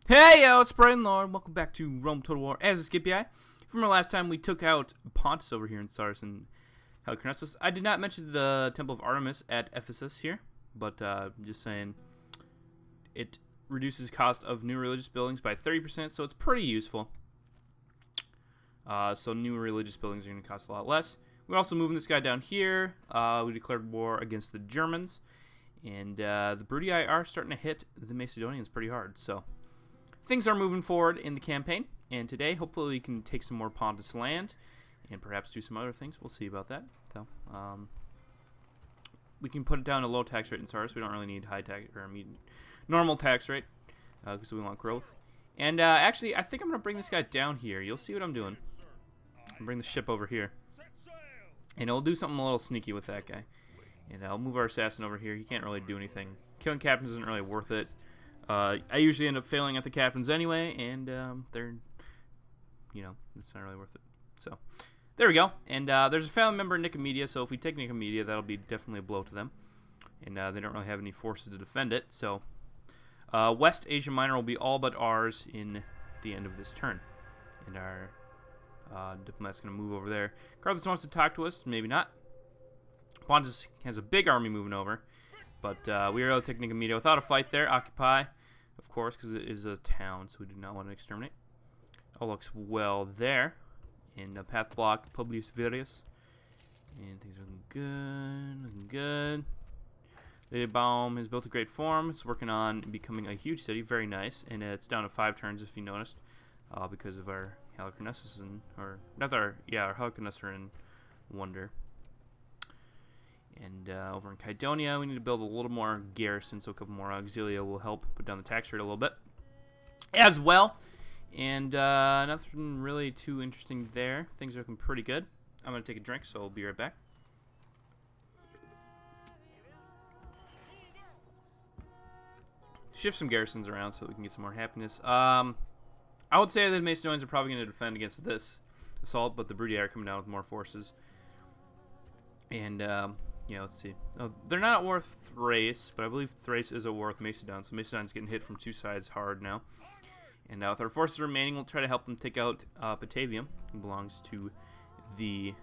Hey yo, it's Brian Lord. Welcome back to Rome Total War as a Scipii. From our last time, we took out Pontus over here in Sardis and Halicarnassus. I did not mention the Temple of Artemis at Ephesus here, but just saying it reduces cost of new religious buildings by 30%, so it's pretty useful. So new religious buildings are going to cost a lot less. We're also moving this guy down here. We declared war against the Germans, and the Bruttii are starting to hit the Macedonians pretty hard, so things are moving forward in the campaign, and today, hopefully, we can take some more Pontus land and perhaps do some other things. We'll see about that. So, we can put it down to low tax rate in Sardis. We don't really need high tax or normal tax rate because we want growth. And actually, I think I'm going to bring this guy down here. You'll see what I'm doing. I'll bring the ship over here, and I'll do something a little sneaky with that guy. And I'll move our assassin over here. He can't really do anything. Killing captains isn't really worth it. I usually end up failing at the captains anyway, and they're, it's not really worth it. So, there we go. And there's a family member in Nicomedia, so if we take Nicomedia, that'll be definitely a blow to them. And they don't really have any forces to defend it, so West Asia Minor will be all but ours in the end of this turn. And our diplomat's going to move over there. Carthage wants to talk to us, maybe not. Pontus has a big army moving over. But we were able to take Nicomedia without a fight there. Occupy, of course, because it is a town, so we do not want to exterminate. All looks well there. And path blocked, Publius Virius. And things are looking good, The Baum has built a great form. It's working on becoming a huge city, very nice. And it's down to 5 turns, if you noticed, because of our Halicarnassus our Halicarnassus and Wonder. And over in Kydonia, we need to build a little more garrison, so a couple more auxilia will help put down the tax rate a little bit as well. And nothing really too interesting there. Things are looking pretty good. I'm going to take a drink, so I'll be right back. Shift some garrisons around so we can get some more happiness. I would say that the Macedonians are probably going to defend against this assault, but the Bruttii are coming down with more forces. And let's see. Oh, they're not at war with Thrace, but I believe Thrace is at war with Macedon, so Macedon's getting hit from 2 sides hard now. And with our forces remaining, we'll try to help them take out Batavium, who belongs to the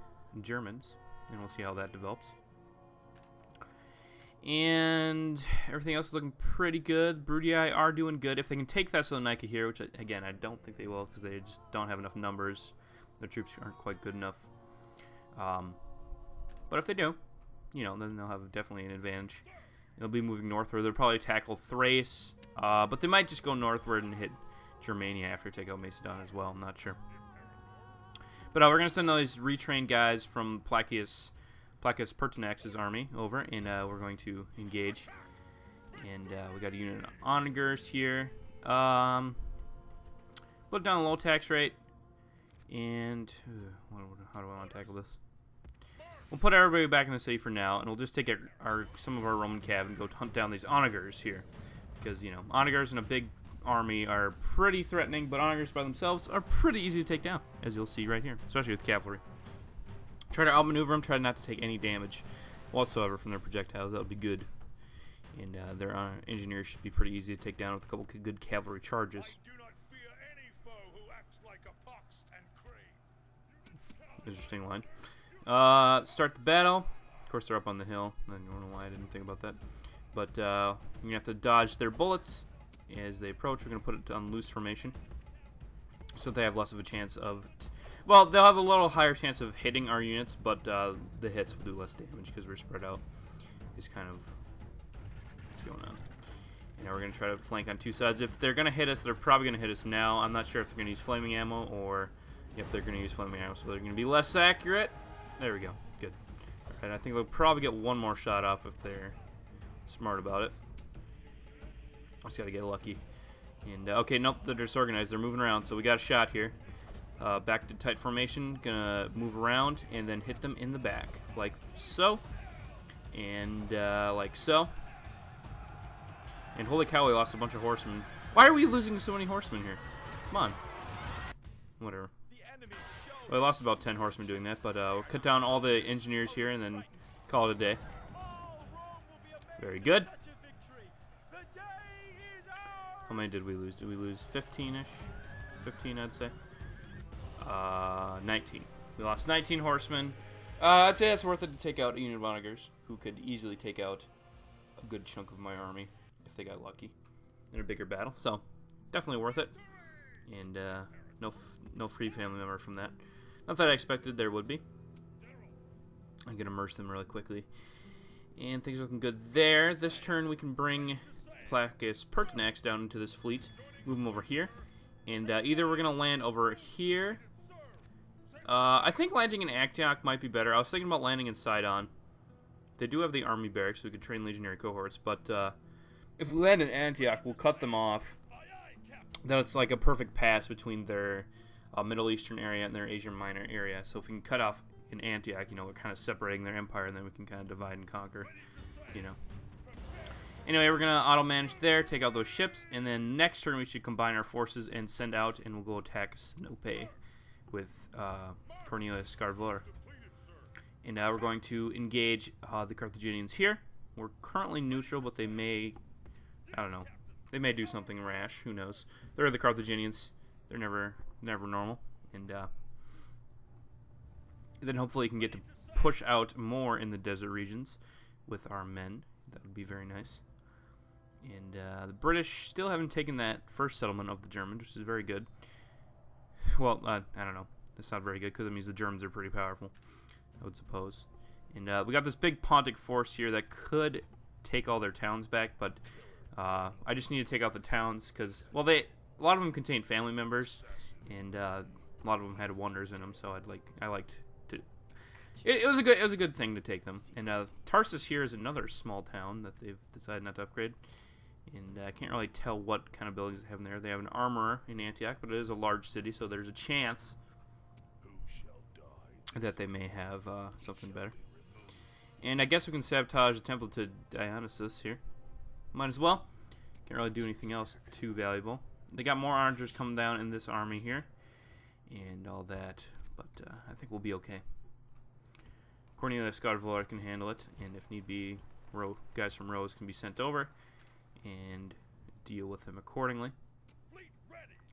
Germans, and we'll see how that develops. And everything else is looking pretty good. Bruttii are doing good. If they can take Thessalonica here, which, again, I don't think they will, because they just don't have enough numbers. Their troops aren't quite good enough. But if they do, then they'll have definitely an advantage. They'll be moving northward. They'll probably tackle Thrace, but they might just go northward and hit Germania after take out Macedon as well. I'm not sure. But we're going to send all these retrained guys from Placius Pertinax's army over, and we're going to engage. And we got a unit of onagers here. Put it down a low tax rate. And how do I want to tackle this? We'll put everybody back in the city for now, and we'll just take some of our Roman cav and go hunt down these onagers here. Because, onagers in a big army are pretty threatening, but onagers by themselves are pretty easy to take down, as you'll see right here, especially with cavalry. Try to outmaneuver them, try not to take any damage whatsoever from their projectiles. That would be good. And their engineers should be pretty easy to take down with a couple good cavalry charges. I do not fear any foe who acts like a pox and crane. Interesting line. Start the battle. Of course, they're up on the hill. I don't know why I didn't think about that. But you're going to have to dodge their bullets as they approach. We're going to put it on loose formation so they have less of a chance of... Well, they'll have a little higher chance of hitting our units, but the hits will do less damage because we're spread out. Is kind of what's going on. And now we're going to try to flank on 2 sides. If they're going to hit us, they're probably going to hit us now. I'm not sure if they're going to use flaming ammo or... Yep, they're going to use flaming ammo, so they're going to be less accurate. There we go. Good. Alright, I think they'll probably get one more shot off if they're smart about it. Just got to get lucky. And, okay, nope, they're disorganized. They're moving around, so we got a shot here. Back to tight formation. Gonna move around and then hit them in the back. Like so. And, like so. And holy cow, we lost a bunch of horsemen. Why are we losing so many horsemen here? Come on. Whatever. Well, I lost about 10 horsemen doing that, but we'll cut down all the engineers here and then call it a day. Very good. How many did we lose? Did we lose 15-ish? 15, I'd say. 19. We lost 19 horsemen. I'd say that's worth it to take out a unit of onagers, who could easily take out a good chunk of my army if they got lucky in a bigger battle. So, definitely worth it. And no free family member from that. Not that I expected there would be. I'm going to merge them really quickly. And things are looking good there. This turn we can bring Placius Pertinax down into this fleet. Move him over here. And either we're going to land over here. I think landing in Antioch might be better. I was thinking about landing in Sidon. They do have the army barracks, so we could train legionary cohorts. But if we land in Antioch, we'll cut them off. Then it's like a perfect pass between their Middle Eastern area and their Asia Minor area. So if we can cut off in Antioch, you know, we're kind of separating their empire, and then we can kind of divide and conquer, you know. Anyway, we're going to auto-manage there, take out those ships, and then next turn we should combine our forces and send out, and we'll go attack Sinope with Cornelius Scarvor. And we're going to engage the Carthaginians here. We're currently neutral, but they may, I don't know, they may do something rash, who knows. They're the Carthaginians. They're never normal. And then hopefully you can get to push out more in the desert regions with our men. That would be very nice. And the British still haven't taken that first settlement of the Germans, which is very good. Well, I don't know. That's not very good because it means the Germans are pretty powerful, I would suppose. And we got this big Pontic force here that could take all their towns back, but I just need to take out the towns because, well, a lot of them contain family members, and a lot of them had wonders in them. So I liked to. It was a good thing to take them. And Tarsus here is another small town that they've decided not to upgrade. And I can't really tell what kind of buildings they have in there. They have an armorer in Antioch, but it is a large city, so there's a chance that they may have something better. And I guess we can sabotage the temple to Dionysus here. Might as well. Can't really do anything else too valuable. They got more archers coming down in this army here, and all that, but I think we'll be okay. Cornelius Scarvor can handle it, and if need be, guys from Rose can be sent over and deal with them accordingly.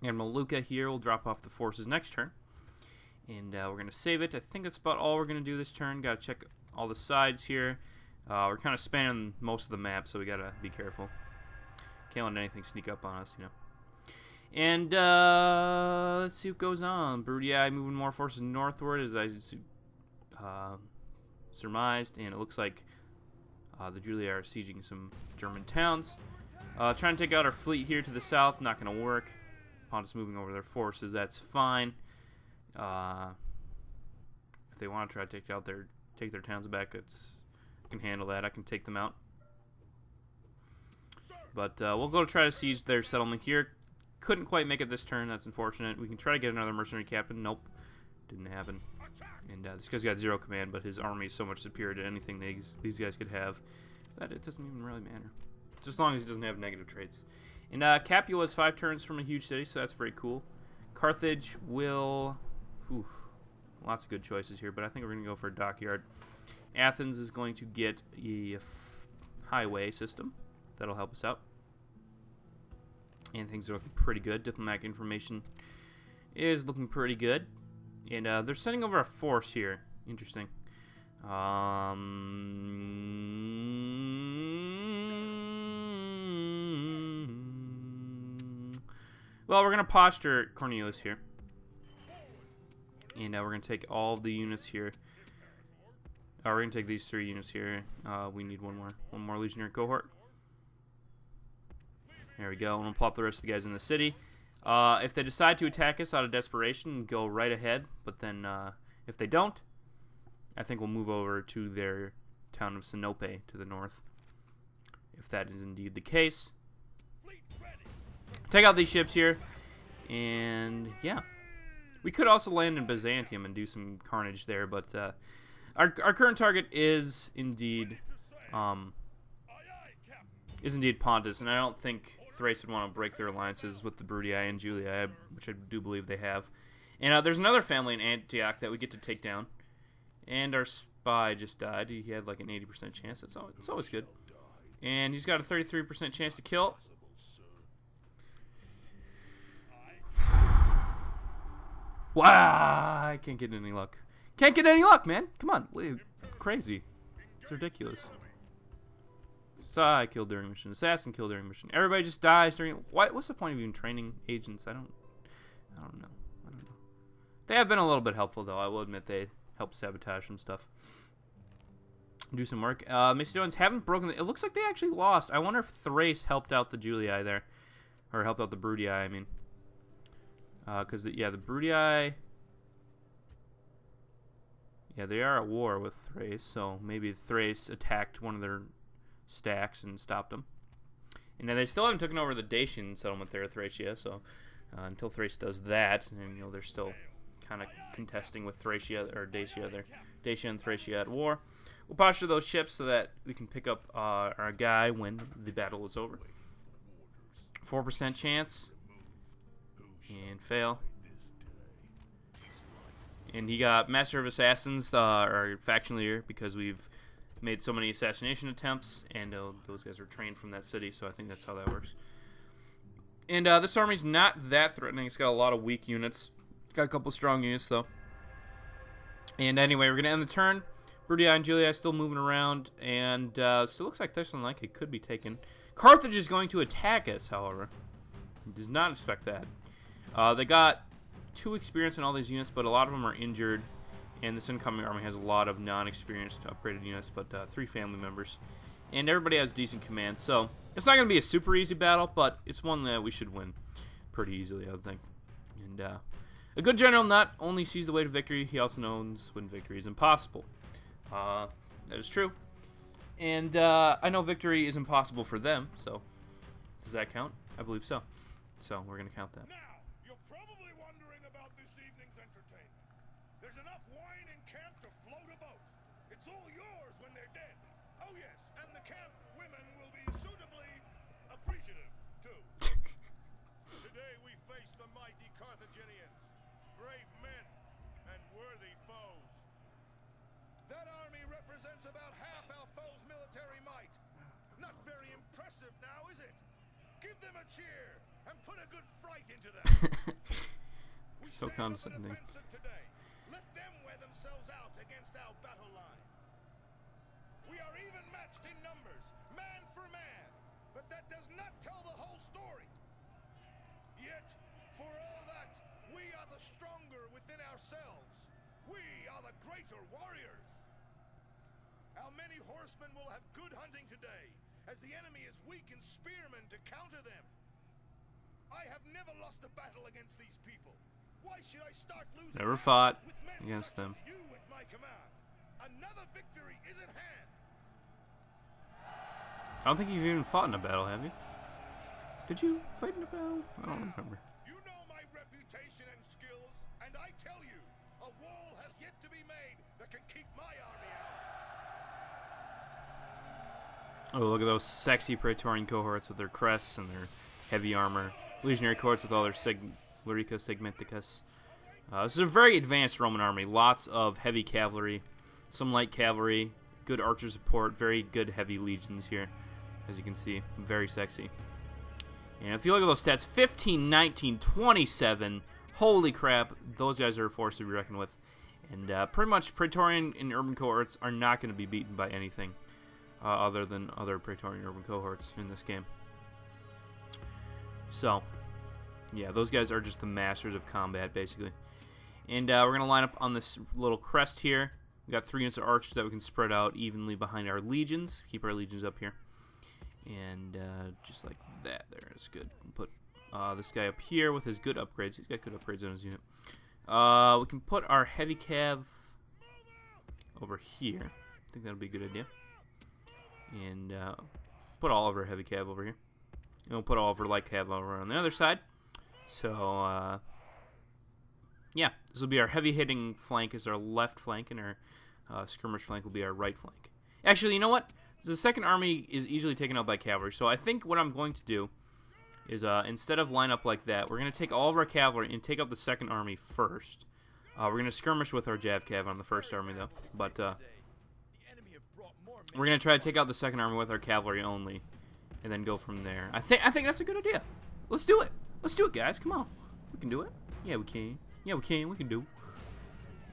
And Maluka here will drop off the forces next turn. And we're going to save it. I think that's about all we're going to do this turn. Got to check all the sides here. We're kind of spanning most of the map, so we got to be careful. Can't let anything sneak up on us, you know. And let's see what goes on. Brudii moving more forces northward, as I surmised. And it looks like the Julii are sieging some German towns. Trying to take out our fleet here to the south. Not going to work. Pontus moving over their forces. That's fine. If they want to try to take their towns back, I can handle that. I can take them out. But we'll go try to siege their settlement here. Couldn't quite make it this turn. That's unfortunate. We can try to get another mercenary captain. Nope. Didn't happen. And this guy's got 0 command, but his army is so much superior to anything these guys could have that it doesn't even really matter. Just as long as he doesn't have negative traits. And Capua is 5 turns from a huge city, so that's very cool. Carthage will... lots of good choices here, but I think we're going to go for a dockyard. Athens is going to get a highway system. That'll help us out. And things are looking pretty good. Diplomatic information is looking pretty good. And they're sending over a force here. Interesting. Well, we're going to posture Cornelius here. And we're going to take all of the units here. We're going to take these 3 units here. We need one more legionary cohort. There we go. And we'll plop the rest of the guys in the city. If they decide to attack us out of desperation, go right ahead. But then if they don't, I think we'll move over to their town of Sinope to the north. If that is indeed the case. Take out these ships here. And yeah. We could also land in Byzantium and do some carnage there, but our current target is indeed Pontus, and I don't think Thrace would want to break their alliances with the Brudii and Julii, which I do believe they have. And there's another family in Antioch that we get to take down, and our spy just died. He had like an 80% chance. It's always good, and he's got a 33% chance to kill. Wow, I can't get any luck. Can't get any luck, man. Come on. Wait, crazy. It's ridiculous. Spy killed during mission. Assassin killed during mission. Everybody just dies during. What's the point of even training agents? I don't know. They have been a little bit helpful, though. I will admit they helped sabotage some stuff. Do some work. Macedonians haven't broken. It looks like they actually lost. I wonder if Thrace helped out the Julii there, or helped out the Brudii. I mean, because the Brudii. Yeah, they are at war with Thrace, so maybe Thrace attacked one of their stacks and stopped them. And then they still haven't taken over the Dacian settlement there, Thracia. So until Thrace does that, and they're still kind of contesting with Thracia or Dacia there. Dacia and Thracia at war. We'll posture those ships so that we can pick up our guy when the battle is over. 4% chance. And fail. And he got Master of Assassins, our faction leader, because we've made so many assassination attempts, and those guys are trained from that city, so I think that's how that works. And this army's not that threatening. It's got a lot of weak units. Got a couple strong units, though. And anyway, we're going to end the turn. Brudii and Julii still moving around, and still looks like Thessalonica could be taken. Carthage is going to attack us, however. Does not expect that. They got 2 experience in all these units, but a lot of them are injured, and this incoming army has a lot of non-experienced upgraded units, but 3 family members. And everybody has decent command, so it's not going to be a super easy battle, but it's one that we should win pretty easily, I would think. And a good general not only sees the way to victory, he also knows when victory is impossible. That is true. And I know victory is impossible for them, so does that count? I believe so. So we're going to count that. Now, you're probably wondering about this evening's entertainment. There's enough wine in camp to float a boat. It's all yours when they're dead. Oh yes, and the camp women will be suitably appreciative, too. Today we face the mighty Carthaginians, brave men and worthy foes. That army represents about half our foe's military might. Not very impressive now, is it? Give them a cheer and put a good fright into them. So condescending. Today. Let them wear themselves out against our battle line. We are even matched in numbers, man for man, but that does not tell the whole story. Yet, for all that, we are the stronger within ourselves. We are the greater warriors. Our many horsemen will have good hunting today, as the enemy is weak in spearmen to counter them. I have never lost a battle against these people. Why should I start losing? Never fought against them. You at my command. Another victory is at hand. I don't think you've even fought in a battle, have you? Did you fight in a battle? I don't remember. You know my reputation and skills, and I tell you, a wall has yet to be made that can keep my army out. Oh, look at those sexy Praetorian cohorts with their crests and their heavy armor. Legionary cohorts with all their Lurica Segmenticus. This is a very advanced Roman army. Lots of heavy cavalry, some light cavalry, good archer support, very good heavy legions here. As you can see, very sexy. And if you look at those stats, 15, 19, 27. Holy crap, those guys are a force to be reckoned with. And pretty much Praetorian and urban cohorts are not going to be beaten by anything other than other Praetorian urban cohorts in this game. So, yeah, those guys are just the masters of combat, basically. And we're going to line up on this little crest here. We've got 3 units of archers that we can spread out evenly behind our legions. Keep our legions up here. And just like that, there is good. Put this guy up here with his good upgrades. He's got good upgrades on his unit. We can put our heavy cav over here. I think that'll be a good idea. And put all of our heavy cav over here. And we'll put all of our light cav over on the other side. So, yeah, this will be our heavy-hitting flank is our left flank, and our skirmish flank will be our right flank. Actually, you know what? The second army is easily taken out by cavalry, so I think what I'm going to do is instead of line up like that, we're going to take all of our cavalry and take out the second army first. We're going to skirmish with our Jav cav on the first army, though. But we're going to try to take out the second army with our cavalry only, and then go from there. I think that's a good idea. Let's do it. Let's do it, guys. Come on. We can do it. Yeah, we can. Yeah, we can do.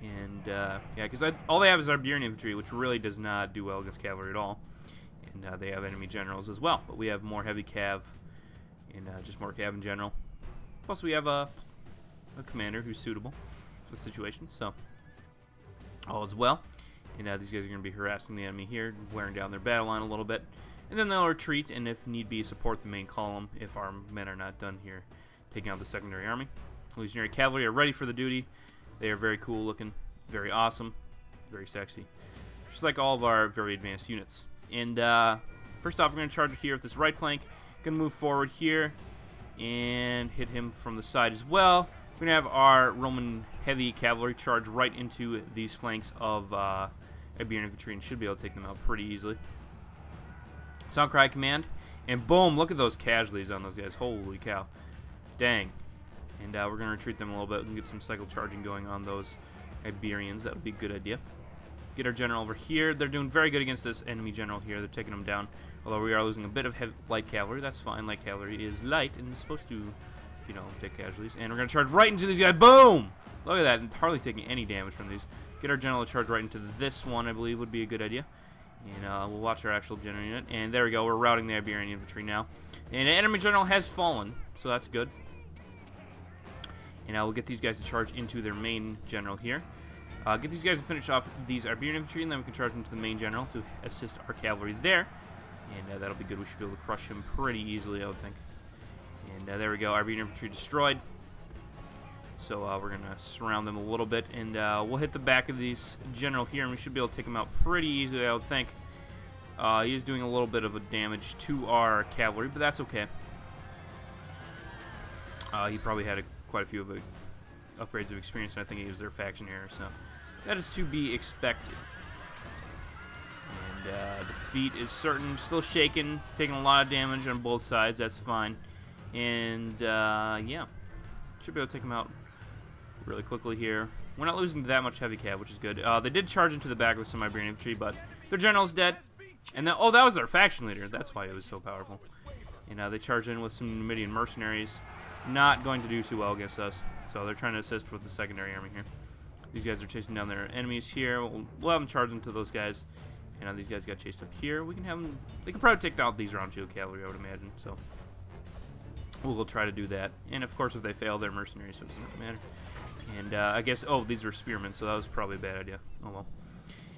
And, yeah, because all they have is Iberian infantry, which really does not do well against cavalry at all. And they have enemy generals as well, but we have more heavy cav and just more cav in general. Plus, we have a commander who's suitable for the situation, so all is well. And these guys are going to be harassing the enemy here, wearing down their battle line a little bit. And then they'll retreat, and if need be, support the main column if our men are not done here, taking out the secondary army. Legionary cavalry are ready for the duty. They are very cool looking, very awesome, very sexy. Just like all of our very advanced units. And first off, we're going to charge it here with this right flank. Going to move forward here and hit him from the side as well. We're going to have our Roman heavy cavalry charge right into these flanks of Iberian infantry and should be able to take them out pretty easily. Sound cry command, and boom, look at those casualties on those guys. Holy cow. Dang. And we're going to retreat them a little bit and get some cycle charging going on those Iberians. That would be a good idea. Get our general over here. They're doing very good against this enemy general here. They're taking them down. Although we are losing a bit of light cavalry. That's fine. Light cavalry is light and is supposed to, you know, take casualties. And we're going to charge right into these guys. Boom! Look at that. And hardly taking any damage from these. Get our general to charge right into this one, I believe, would be a good idea. And we'll watch our actual general unit. And there we go. We're routing the Iberian infantry now. And the enemy general has fallen, so that's good. And we'll get these guys to charge into their main general here. Get these guys to finish off these Iberian infantry, and then we can charge into the main general to assist our cavalry there. And that'll be good. We should be able to crush him pretty easily, I would think. And there we go. Iberian infantry destroyed. So we're going to surround them a little bit, and we'll hit the back of this general here, and we should be able to take him out pretty easily, I would think. He is doing a little bit of a damage to our cavalry, but that's okay. He probably had quite a few of the upgrades of experience, and I think he was their faction error, so that is to be expected. And defeat is certain. Still shaken, taking a lot of damage on both sides. That's fine. And yeah, should be able to take him out really quickly here. We're not losing that much heavy cav, which is good. They did charge into the back with some Iberian infantry, but their general's dead. And then, oh, that was their faction leader. That's why it was so powerful. And they charged in with some Numidian mercenaries. Not going to do too well against us. So they're trying to assist with the secondary army here. These guys are chasing down their enemies here. We'll have them charge into those guys. And these guys got chased up here. We can have them. They can probably take down these round shield cavalry, I would imagine. So we'll try to do that. And of course, if they fail, they're mercenaries, so it doesn't matter. And I guess, oh, these were spearmen, so that was probably a bad idea. Oh well.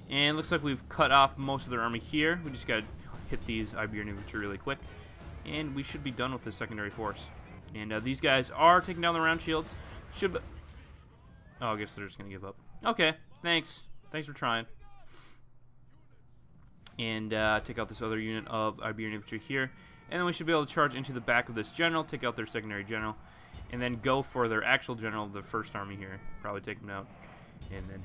And looks like we've cut off most of their army here. We just got to hit these Iberian infantry really quick. And we should be done with the secondary force. And these guys are taking down the round shields. Should be... Oh, I guess they're just going to give up. Okay, thanks. Thanks for trying. And take out this other unit of Iberian infantry here. And then we should be able to charge into the back of this general, take out their secondary general, and then go for their actual general of the first army here. Probably take them out. And then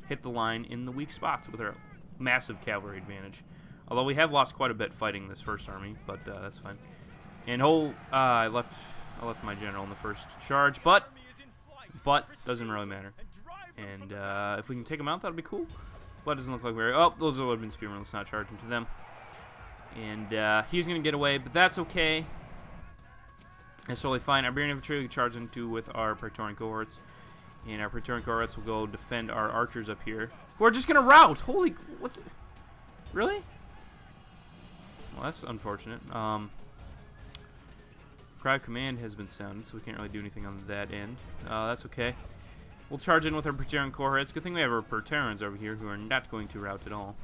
hit the line in the weak spots with our massive cavalry advantage. Although we have lost quite a bit fighting this first army, but that's fine. And I left my general in the first charge, but doesn't really matter. And if we can take them out, that'll be cool. But it doesn't look like we're... Oh, those would have been spearmen. Let's not charge into them. And he's going to get away, but that's okay. That's totally fine. Iberian infantry we can charge into with our Praetorian cohorts. And our Praetorian cohorts will go defend our archers up here, who are just going to rout. Holy... What? Really? Well, that's unfortunate. Cry of command has been sounded, so we can't really do anything on that end. That's okay. We'll charge in with our Praetorian cohorts. Good thing we have our Praetorians over here who are not going to rout at all.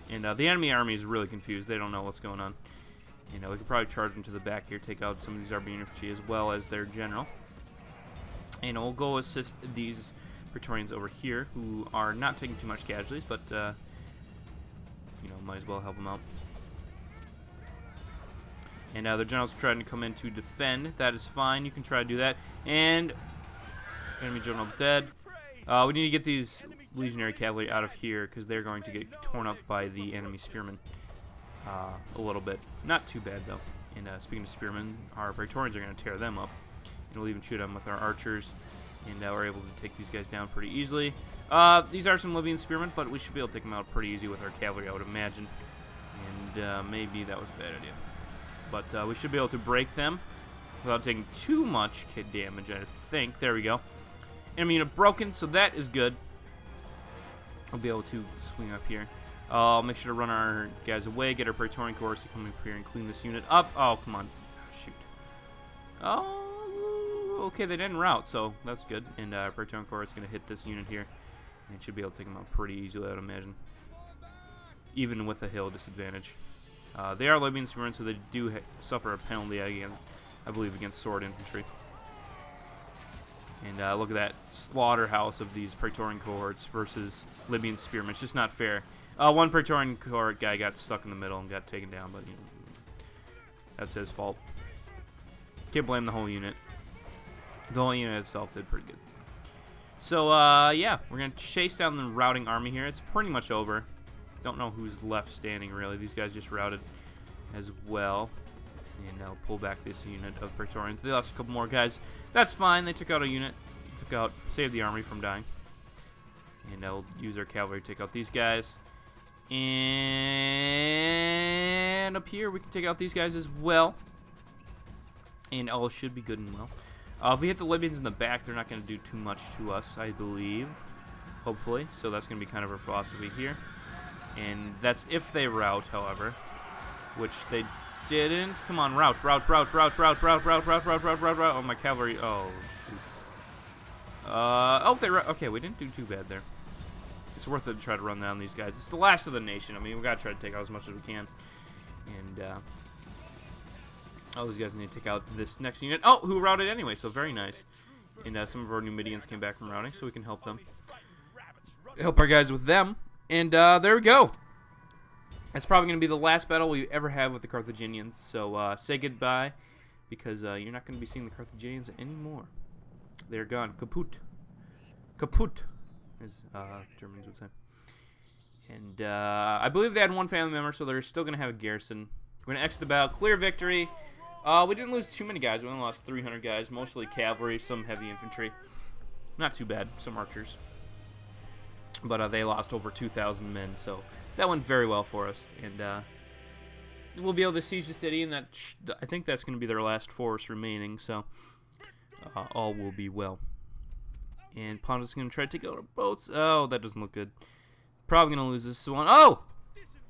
And the enemy army is really confused. They don't know what's going on. You know, we could probably charge into the back here, take out some of these Iberian infantry as well as their general. And we'll go assist these Praetorians over here who are not taking too much casualties, but, you know, might as well help them out. And the general's trying to come in to defend. That is fine. You can try to do that. And enemy general dead. We need to get these legionary cavalry out of here because they're going to get torn up by the enemy spearmen a little bit. Not too bad, though. And speaking of spearmen, our Praetorians are going to tear them up. And we'll even shoot them with our archers. And we're able to take these guys down pretty easily. These are some Libyan spearmen, but we should be able to take them out pretty easy with our cavalry, I would imagine. And maybe that was a bad idea. But we should be able to break them without taking too much damage, I think. There we go. Enemy unit broken, so that is good. I'll be able to swing up here. I'll make sure to run our guys away, get our Praetorian Corps to come up here and clean this unit up. Oh, come on. Shoot. Oh, okay, they didn't rout, so that's good. And Praetorian Corps is going to hit this unit here. And should be able to take them out pretty easily, I would imagine. Even with a hill disadvantage. They are Libyan spearmen, so they do suffer a penalty, again, I believe, against sword infantry. And look at that slaughterhouse of these Praetorian cohorts versus Libyan spearmen. It's just not fair. One Praetorian cohort guy got stuck in the middle and got taken down, but you know, that's his fault. Can't blame the whole unit. The whole unit itself did pretty good. So, yeah, we're going to chase down the routing army here. It's pretty much over. Don't know who's left standing, really. These guys just routed as well. And I'll pull back this unit of Praetorians. They lost a couple more guys. That's fine. They took out a unit. Saved the army from dying. And I'll use our cavalry to take out these guys. And up here, we can take out these guys as well. And all should be good and well. If we hit the Libyans in the back, they're not going to do too much to us, I believe. Hopefully. So that's going to be kind of our philosophy here. And that's if they rout, however. Which they didn't. Come on, rout. Oh, my cavalry. Oh, shoot. Oh, they okay, we didn't do too bad there. It's worth it to try to run down these guys. It's the last of the nation. I mean, we got to try to take out as much as we can. And, all these guys need to take out this next unit. Oh, who routed anyway, so very nice. And some of our Numidians came back from routing, so we can help them. Help our guys with them. And there we go. That's probably going to be the last battle we ever have with the Carthaginians. So say goodbye, because you're not going to be seeing the Carthaginians anymore. They're gone. Kaput. Kaput, as Germans would say. And I believe they had one family member, so they're still going to have a garrison. We're going to exit the battle. Clear victory. We didn't lose too many guys. We only lost 300 guys, mostly cavalry, some heavy infantry. Not too bad. Some archers. But they lost over 2,000 men, so that went very well for us. And we'll be able to siege the city, and I think that's going to be their last force remaining, so all will be well. And Pontus is going to try to take out our boats. Oh, that doesn't look good. Probably going to lose this one. Oh!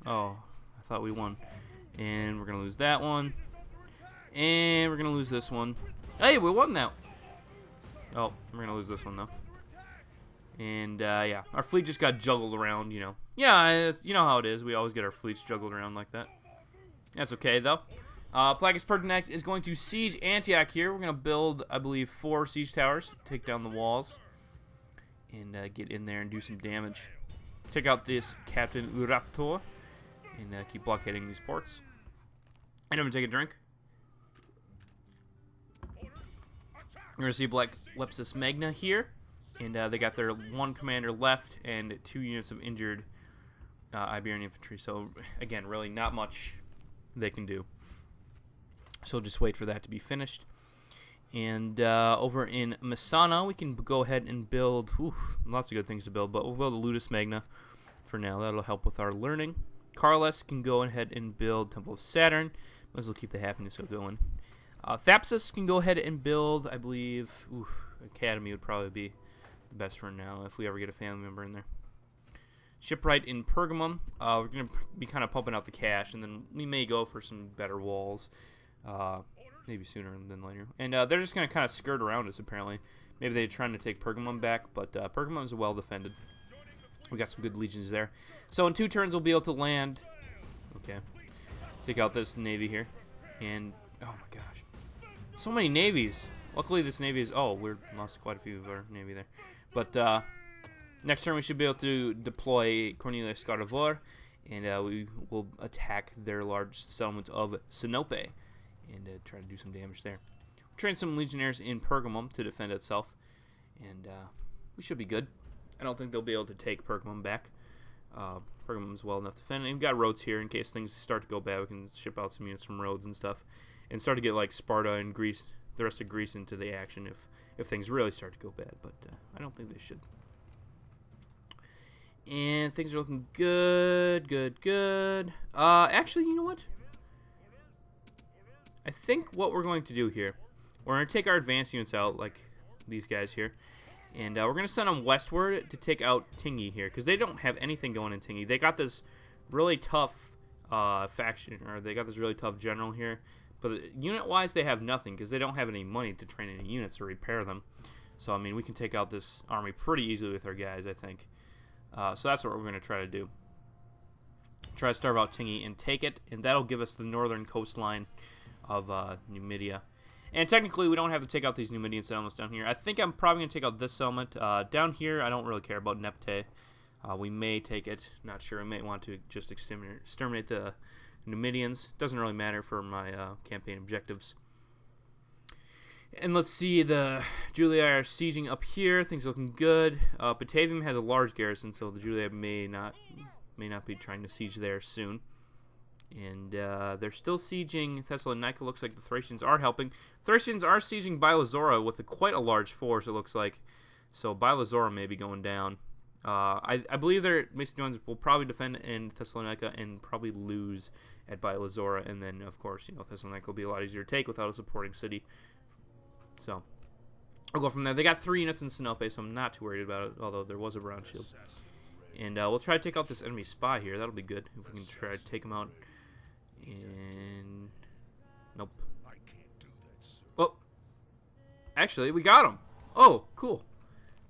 Oh, I thought we won. And we're going to lose that one. And we're going to lose this one. Hey, we won that. Oh, we're going to lose this one, though. And, yeah, our fleet just got juggled around, you know. Yeah, you know how it is. We always get our fleets juggled around like that. That's okay, though. Plagus Pertinax is going to siege Antioch here. We're going to build, I believe, 4 siege towers. Take down the walls. And get in there and do some damage. Take out this Captain Uraptor. And keep blockading these ports. And I'm going to take a drink. We're going to see Black Lepsis Magna here. And they got their 1 commander left and 2 units of injured Iberian infantry. So, again, really not much they can do. So just wait for that to be finished. And over in Messana, we can go ahead and build lots of good things to build. But we'll build a Ludus Magna for now. That'll help with our learning. Carlos can go ahead and build Temple of Saturn. Might as well keep the happiness going. Thapsus can go ahead and build, I believe, Academy would probably be the best for now if we ever get a family member in there. Shipwright in Pergamum. We're going to be kind of pumping out the cash, and then we may go for some better walls. Maybe sooner than later. And they're just going to kind of skirt around us, apparently. Maybe they're trying to take Pergamum back, but Pergamum is well defended. We got some good legions there. So in 2 turns, we'll be able to land. Okay. Take out this navy here. And, oh my gosh. So many navies. Luckily, this navy is... Oh, we lost quite a few of our navy there. But next turn, we should be able to deploy Cornelius Scaravor. And we will attack their large settlement of Sinope. And try to do some damage there. Train some legionnaires in Pergamum to defend itself. And we should be good. I don't think they'll be able to take Pergamum back. Pergamum's well enough defended. And we've got Rhodes here in case things start to go bad. We can ship out some units from Rhodes and stuff. And start to get like Sparta and Greece, the rest of Greece into the action if things really start to go bad. But I don't think they should. And things are looking good, good. Actually, you know what? I think what we're going to do here, we're going to take our advanced units out, like these guys here, And we're going to send them westward to take out Tingy here, because they don't have anything going in Tingy. They got this really tough faction, or they got this really tough general here. But unit-wise, they have nothing, because they don't have any money to train any units or repair them. So, I mean, we can take out this army pretty easily with our guys, I think. So that's what we're going to try to do. Try to starve out Tingy and take it, and that'll give us the northern coastline of Numidia. And technically, we don't have to take out these Numidian settlements down here. I think I'm probably going to take out this settlement. Down here, I don't really care about Nepte. We may take it. Not sure. We may want to just exterminate the Numidians. Doesn't really matter for my campaign objectives. And let's see, the Julii are sieging up here. Things looking good. Batavium has a large garrison, so the Julii may not be trying to siege there soon. And they're still sieging Thessalonica. Looks like the Thracians are helping. Thracians are sieging Bilazora with quite a large force, it looks like. So Bilazora may be going down. I believe their Macedonians will probably defend in Thessalonica and probably lose at Bilazora. And then, of course, Thessalonica will be a lot easier to take without a supporting city. So I'll go from there. They got 3 units in Sinope, so I'm not too worried about it, although there was a bronze shield. And we'll try to take out this enemy spy here. That'll be good if we can try to take him out. And nope. Well, actually, we got him. Oh, cool.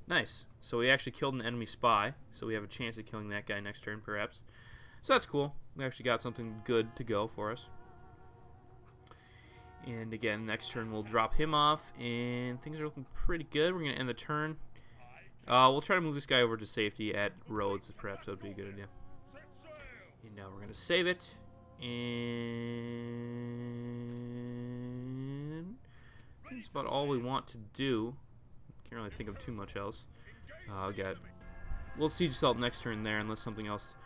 Nice. So we actually killed an enemy spy. So we have a chance of killing that guy next turn, perhaps. So that's cool. We actually got something good to go for us. And again, next turn we'll drop him off. And things are looking pretty good. We're going to end the turn. We'll try to move this guy over to safety at Rhodes. Perhaps that would be a good idea. And now we're going to save it. And that's about all we want to do. Can't really think of too much else. We'll siege assault next turn there unless something else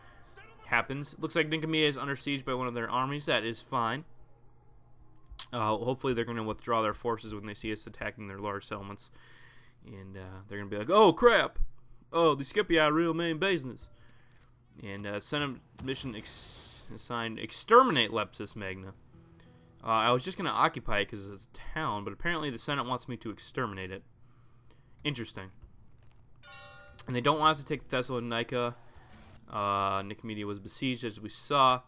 happens. Looks like Nicomedia is under siege by one of their armies. That is fine. Hopefully they're going to withdraw their forces when they see us attacking their large settlements. And they're going to be like, oh crap! Oh, the Scipii are real main business. And Senate mission assigned exterminate Lepsis Magna. I was just going to occupy it because it's a town, but apparently the Senate wants me to exterminate it. Interesting. And they don't want us to take Thessalonica. Nicomedia was besieged, as we saw.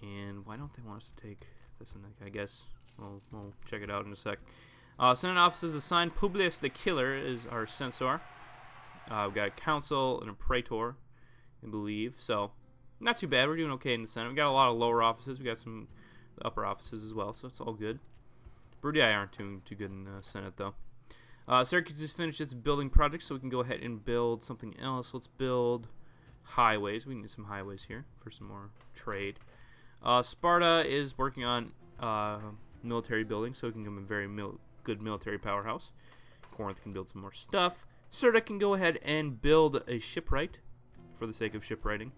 And why don't they want us to take Thessalonica? I guess we'll check it out in a sec. Senate offices assigned. Publius the Killer is our censor. We've got a council and a praetor, I believe. So, not too bad. We're doing okay in the Senate. We got a lot of lower offices. We got some upper offices as well, so it's all good. Brudii aren't doing too good in the Senate, though. Syracuse has finished its building project, so we can go ahead and build something else. Let's build highways. We need some highways here for some more trade. Sparta is working on military building, so it can become a very good military powerhouse. Corinth can build some more stuff. Sirta can go ahead and build a shipwright for the sake of shipwrighting.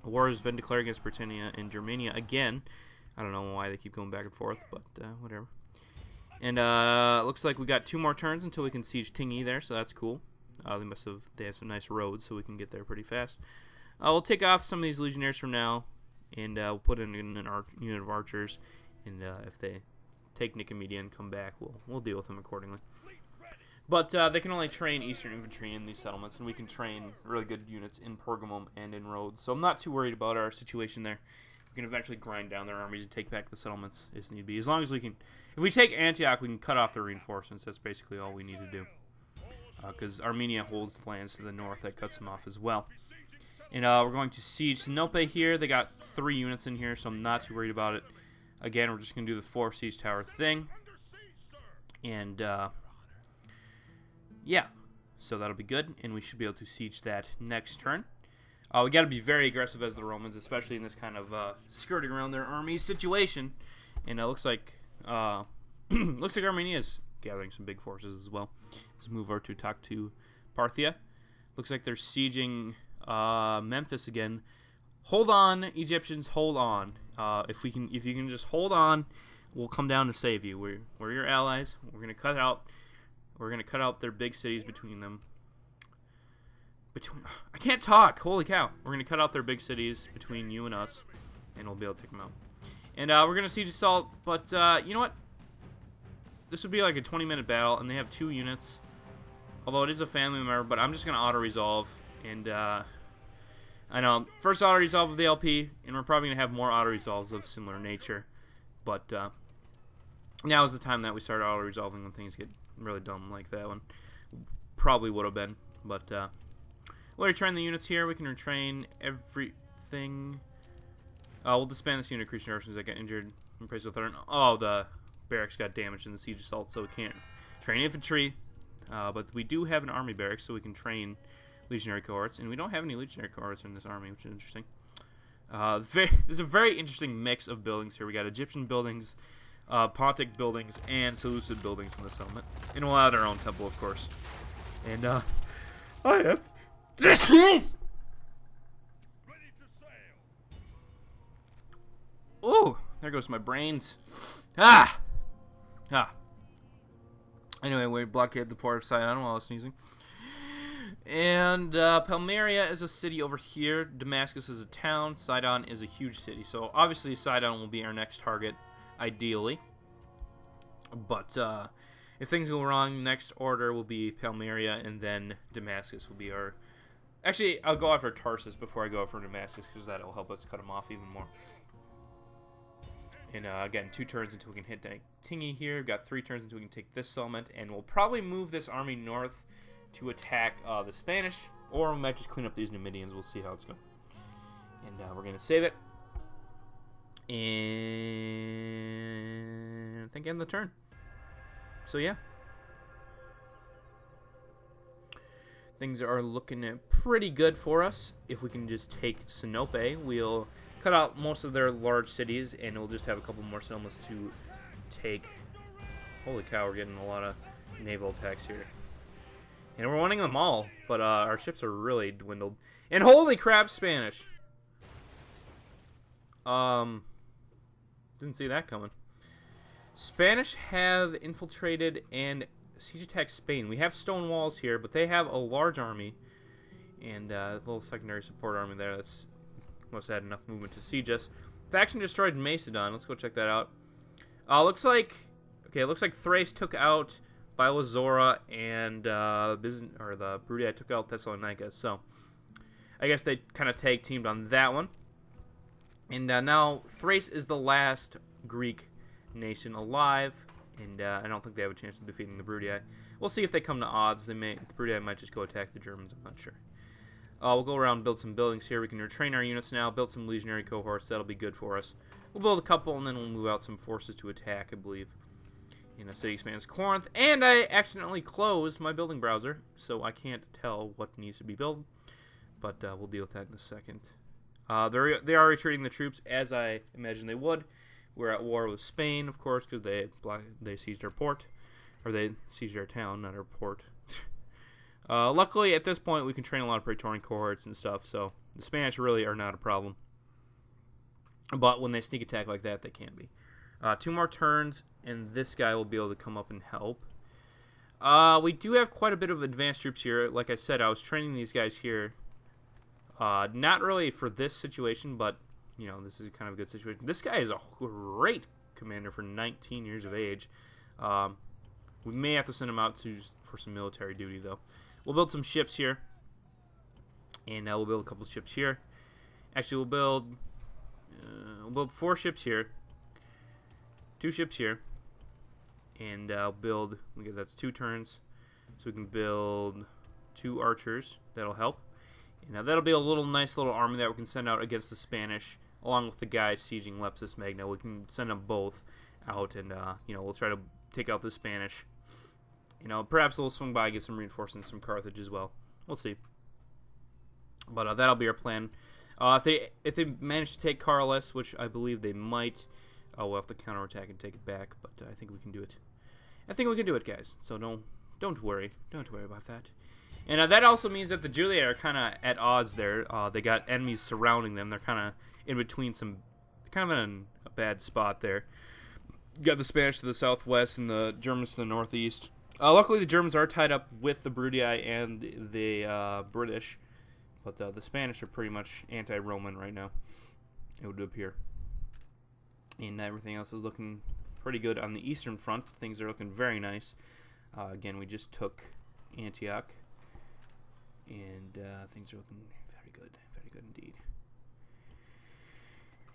A war has been declared against Britannia and Germania again. I don't know why they keep going back and forth, but whatever. And looks like we got 2 more turns until we can siege Tingy there, so that's cool. They have some nice roads, so we can get there pretty fast. We'll take off some of these legionnaires from now, and we'll put in an unit of archers. And if they take Nicomedia and come back, we'll deal with them accordingly. But they can only train Eastern infantry in these settlements, and we can train really good units in Pergamum and in Rhodes. So I'm not too worried about our situation there. We can eventually grind down their armies and take back the settlements if need be. As long as we can, if we take Antioch, we can cut off the reinforcements. That's basically all we need to do. Because Armenia holds lands to the north that cuts them off as well. And we're going to siege Sinope here. They got 3 units in here, so I'm not too worried about it. Again, we're just going to do the 4 siege tower thing. And yeah, so that'll be good, and we should be able to siege that next turn. We got to be very aggressive as the Romans, especially in this kind of skirting around their army situation. And it looks like Armenia is gathering some big forces as well. Let's move over to talk to Parthia. Looks like they're sieging Memphis again. Hold on, Egyptians, hold on. If you can just hold on, we'll come down to save you. We're your allies. We're gonna cut out their big cities between them. I can't talk. Holy cow! We're gonna cut out their big cities between you and us, and we'll be able to take them out. And we're gonna siege assault. But you know what? This would be like a 20-minute battle, and they have 2 units. Although it is a family member, but I'm just going to auto-resolve. And, I know, first auto-resolve of the LP, and we're probably going to have more auto-resolves of similar nature. But, now is the time that we start auto-resolving when things get really dumb like that one. Probably would have been. But, we'll retrain the units here. We can retrain everything. We'll disband this unit of creature Russians that got injured. Oh, the barracks got damaged in the siege assault, so we can't train infantry. But we do have an army barracks, so we can train legionary cohorts. And we don't have any legionary cohorts in this army, which is interesting. There's a very interesting mix of buildings here. We got Egyptian buildings, Pontic buildings, and Seleucid buildings in this settlement. And we'll add our own temple, of course. And, I have... Ooh, there goes my brains. Ah! Anyway, we blockade the port of Sidon while I was sneezing. And Palmyra is a city over here. Damascus is a town. Sidon is a huge city. So obviously Sidon will be our next target, ideally. But if things go wrong, next order will be Palmyra, and then Damascus will be our... Actually, I'll go after Tarsus before I go after Damascus, because that'll help us cut them off even more. And again, 2 turns until we can hit Tingy here. We've got 3 turns until we can take this settlement, and we'll probably move this army north to attack the Spanish, or we might just clean up these Numidians. We'll see how it's going. And we're going to save it. And I think end the turn. So yeah. Things are looking pretty good for us. If we can just take Sinope, we'll cut out most of their large cities, and we'll just have a couple more settlements to take. Holy cow, we're getting a lot of naval attacks here. And we're winning them all, but our ships are really dwindled. And holy crap, Spanish! Didn't see that coming. Spanish have infiltrated and siege attacked Spain. We have stone walls here, but they have a large army. And a little secondary support army there that's... Must have had enough movement to siege us. Faction destroyed Macedon. Let's go check that out. Looks like Thrace took out Bilazora, and the Bruttii took out Thessalonica. So I guess they kind of tag teamed on that one. And now Thrace is the last Greek nation alive, and I don't think they have a chance of defeating the Bruttii. We'll see if they come to odds. The Bruttii might just go attack the Germans. I'm not sure. We'll go around and build some buildings here. We can retrain our units now, build some legionary cohorts. That'll be good for us. We'll build a couple, and then we'll move out some forces to attack, I believe. A city expands Corinth. And I accidentally closed my building browser, so I can't tell what needs to be built. But we'll deal with that in a second. They are retreating the troops, as I imagined they would. We're at war with Spain, of course, because they seized our port. Or they seized our town, not our port. Luckily, at this point, we can train a lot of Praetorian cohorts and stuff, so the Spanish really are not a problem. But when they sneak attack like that, they can be. 2 more turns, and this guy will be able to come up and help. We do have quite a bit of advanced troops here. Like I said, I was training these guys here. Not really for this situation, but, you know, this is kind of a good situation. This guy is a great commander for 19 years of age. We may have to send him out for some military duty, though. We'll build some ships here. And we'll build a couple of ships here. Actually, we'll build 4 ships here. 2 ships here. And that's 2 turns. So we can build 2 archers. That'll help. And now that'll be a nice little army that we can send out against the Spanish, along with the guys sieging Leptis Magna. We can send them both out, and we'll try to take out the Spanish. Perhaps we'll swing by and get some reinforcements from Carthage as well. We'll see. But that'll be our plan. If they manage to take Carlis, which I believe they might, we'll have to counterattack and take it back. But I think we can do it. I think we can do it, guys. So don't worry. Don't worry about that. And that also means that the Julii are kind of at odds there. They got enemies surrounding them. They're kind of in between kind of in a bad spot there. You got the Spanish to the southwest and the Germans to the northeast. Luckily, the Germans are tied up with the Bruttii and the British. But the Spanish are pretty much anti-Roman right now, it would appear. And everything else is looking pretty good on the eastern front. Things are looking very nice. Again, we just took Antioch. And things are looking very good indeed.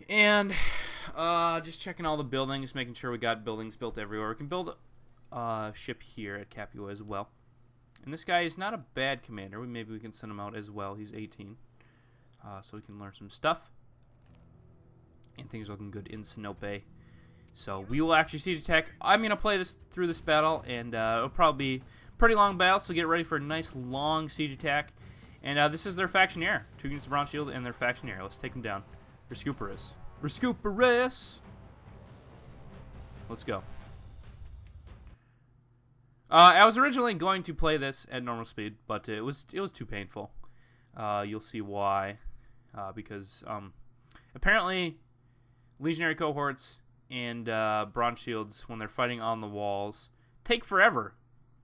And just checking all the buildings, making sure we got buildings built everywhere. We can build a ship here at Capua as well. And this guy is not a bad commander. Maybe we can send him out as well. He's 18. So we can learn some stuff. And things are looking good in Sinope. So we will actually siege attack. I'm going to play this through this battle. And it'll probably be a pretty long battle. So get ready for a nice long siege attack. And this is their factionaire. 2 units of Bronze Shield and their factionaire. Let's take them down. Rescuperus. Rescuperus! Let's go. I was originally going to play this at normal speed, but it was too painful. You'll see why. Because apparently legionary cohorts and bronze shields, when they're fighting on the walls, take forever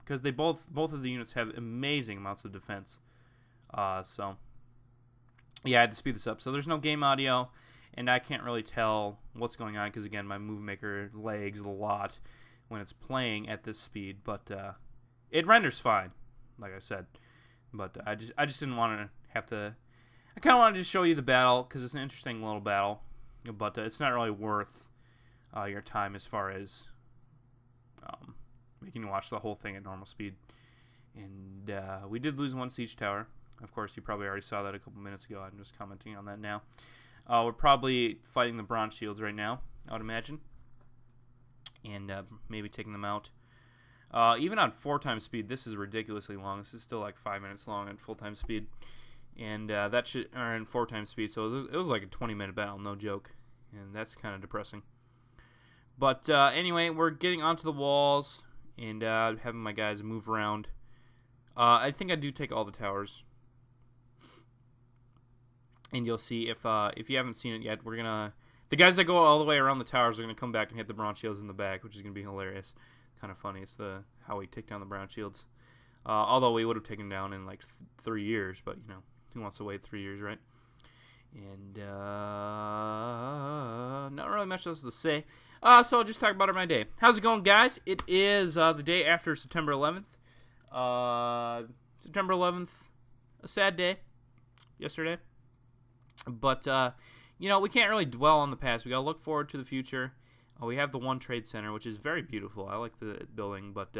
because they both of the units have amazing amounts of defense. So yeah, I had to speed this up. So there's no game audio, and I can't really tell what's going on because again, my Movie Maker lags a lot when it's playing at this speed, but it renders fine, like I said. But I just didn't want to have to. I kind of wanted to show you the battle because it's an interesting little battle, but it's not really worth your time as far as making you watch the whole thing at normal speed. And we did lose 1 siege tower. Of course, you probably already saw that a couple minutes ago. I'm just commenting on that now. We're probably fighting the bronze shields right now, I would imagine. And maybe taking them out. Even on 4x speed, this is ridiculously long. This is still like 5 minutes long at full-time speed. And that should, or in 4x speed, so it was like a 20-minute battle, no joke. And that's kind of depressing. But anyway, we're getting onto the walls and having my guys move around. I think I do take all the towers. And you'll see if you haven't seen it yet, we're gonna the guys that go all the way around the towers are gonna come back and hit the bronze shields in the back, which is gonna be hilarious. Kind of funny. It's how we take down the bronze shields. Although we would have taken down in like 3 years, but you know, who wants to wait 3 years, right? And not really much else to say. So I'll just talk about my day. How's it going, guys? It is the day after September 11th. September 11th, a sad day. Yesterday. But, you know, we can't really dwell on the past. We got to look forward to the future. We have the One Trade Center, which is very beautiful. I like the building, but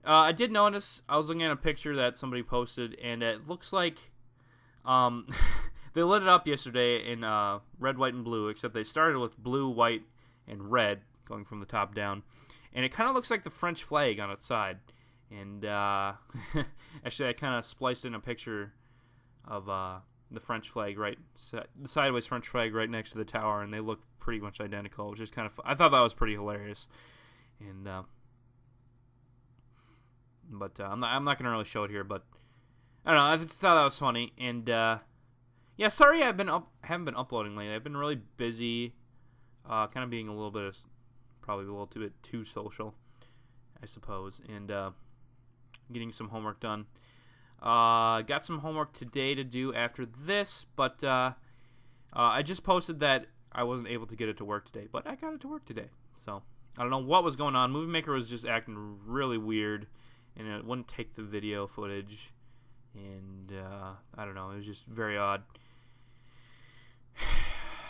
I did notice, I was looking at a picture that somebody posted, and it looks like they lit it up yesterday in red, white, and blue, except they started with blue, white, and red, going from the top down. And it kind of looks like the French flag on its side. And actually, I kind of spliced in a picture of the French flag, the sideways French flag right next to the tower, and they look pretty much identical, which is kind of I thought that was pretty hilarious. And but I'm not gonna really show it here, but I don't know, I just thought that was funny. And yeah, sorry I haven't been uploading lately. I've been really busy, kind of being probably a little bit too social, I suppose, and getting some homework done. Got some homework today to do after this, but I just posted that I wasn't able to get it to work today, but I got it to work today. So I don't know what was going on. Movie Maker was just acting really weird, and it wouldn't take the video footage, and I don't know. It was just very odd.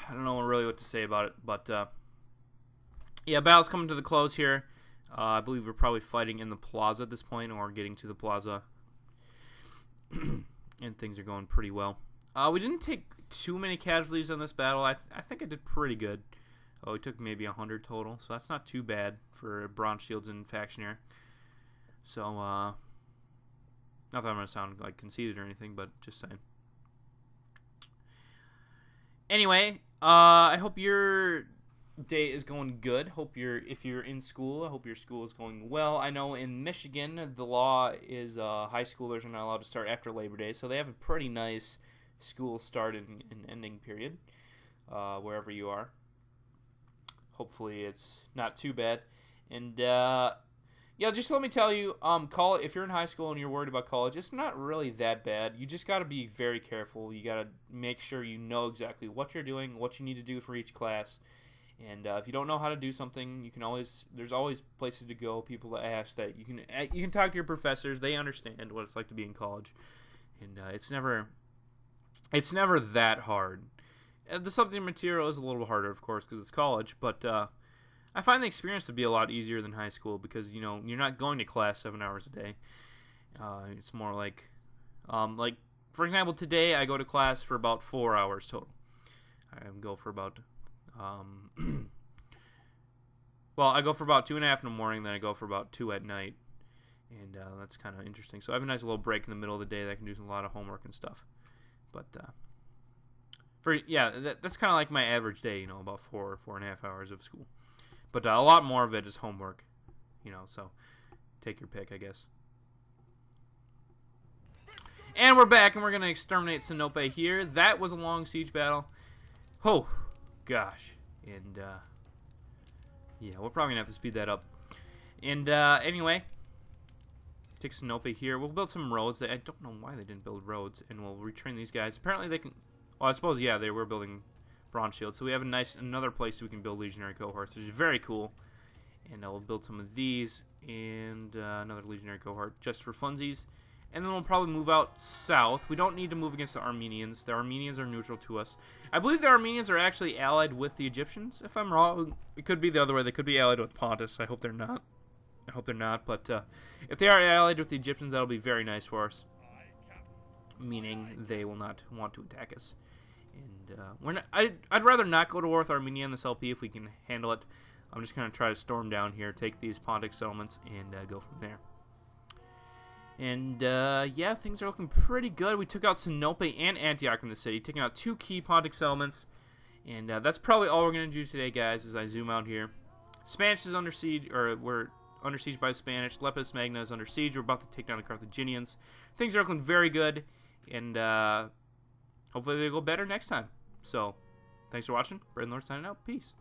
I don't know really what to say about it, but yeah, battle's coming to the close here. I believe we're probably fighting in the plaza at this point, or getting to the plaza. And things are going pretty well. We didn't take too many casualties on this battle. I think I did pretty good. We took maybe 100 total, so that's not too bad for bronze shields and factionaire. So, not that I'm going to sound like conceited or anything, but just saying. Anyway, I hope your day is going good. If you're in school, I hope your school is going well. I know in Michigan, the law is high schoolers are not allowed to start after Labor Day, so they have a pretty nice school start and ending period, wherever you are. Hopefully it's not too bad. And yeah, just let me tell you, if you're in high school and you're worried about college, it's not really that bad. You just got to be very careful. You got to make sure you know exactly what you're doing, what you need to do for each class. And if you don't know how to do something, you can always there's always places to go, people to ask that you can talk to your professors. They understand what it's like to be in college, and it's never that hard. The subject material is a little harder, of course, because it's college, but I find the experience to be a lot easier than high school because you're not going to class 7 hours a day. It's more like for example, today I go to class for about 4 hours total. I go for about I go for about 2.5 in the morning, then I go for about 2 at night, and that's kind of interesting. So I have a nice little break in the middle of the day that I can do a lot of homework and stuff. But that's kind of like my average day, about 4.5 hours of school. But a lot more of it is homework, so take your pick, I guess. And we're back, and we're going to exterminate Sinope here. That was a long siege battle. Oh, gosh. And, yeah, we're probably going to have to speed that up. And, anyway, take Sinope here. We'll build some roads. I don't know why they didn't build roads, and we'll retrain these guys. Apparently they can... Well, I suppose, yeah, they were building bronze shields. So we have another place we can build legionary cohorts, which is very cool. And I'll build some of these and another legionary cohort just for funsies. And then we'll probably move out south. We don't need to move against the Armenians. The Armenians are neutral to us. I believe the Armenians are actually allied with the Egyptians. If I'm wrong, it could be the other way. They could be allied with Pontus. I hope they're not. But if they are allied with the Egyptians, that'll be very nice for us. Meaning they will not want to attack us. And I'd rather not go to war with Armenia in this LP if we can handle it. I'm just going to try to storm down here, take these Pontic settlements, and go from there. And, yeah, things are looking pretty good. We took out Sinope and Antioch in the city, taking out 2 key Pontic settlements. And that's probably all we're going to do today, guys, as I zoom out here. Spanish is under siege, or we're under siege by Spanish. Lepus Magna is under siege. We're about to take down the Carthaginians. Things are looking very good, and hopefully they go better next time. So, thanks for watching. Braden Lord signing out. Peace.